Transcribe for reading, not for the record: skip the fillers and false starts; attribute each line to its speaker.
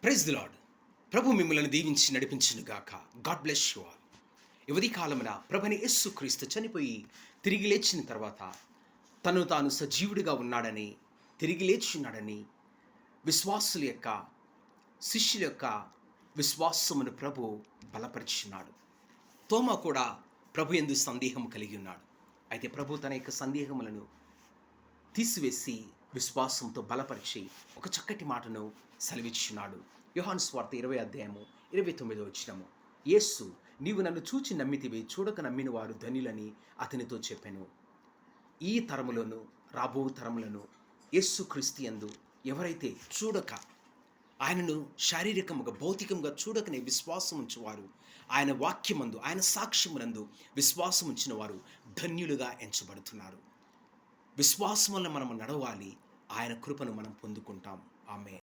Speaker 1: Praise the lord. ప్రభు మిమ్మల్ని దీవించి నడిపించును గాక. God bless you all. ఈ ఉదయ కాలమున ప్రభుని యేసుక్రీస్తు చనిపోయి తిరిగి లేచిన తర్వాత తను తాను సజీవుడిగా ఉన్నాడని, తిరిగి లేచున్నాడని విశ్వాసుల యొక్క, శిష్యుల యొక్క విశ్వాసమును ప్రభు బలపరిచున్నాడు. తోమా కూడా ప్రభు యందు సందేహం కలిగి ఉన్నాడు. అయితే ప్రభు తన యొక్క సందేహములను తీసివేసి విశ్వాసంతో బలపరిచి ఒక చక్కటి మాటను సెలవిచ్చున్నాడు. యోహాను సువార్త 20 అధ్యాయము 29 యేసు, నీవు నన్ను చూచి నమ్మితివి, చూడక నమ్మిన వారు ధన్యులని అతనితో చెప్పెను. ఈ తరములను, రాబో తరములను యేసుక్రీస్తు యందు ఎవరైతే చూడక, ఆయనను శారీరకముగా భౌతికంగా చూడకనే విశ్వాసం ఉంచువారు, ఆయన వాక్యమందు, ఆయన సాక్ష్యమునందు విశ్వాసం ఉంచిన వారు ధన్యులుగా ఎంచబడుతున్నారు. విశ్వాసం వల్ల మనము నడవాలి. ఆయన కృపను మనం పొందుకుంటాం. ఆమేన్.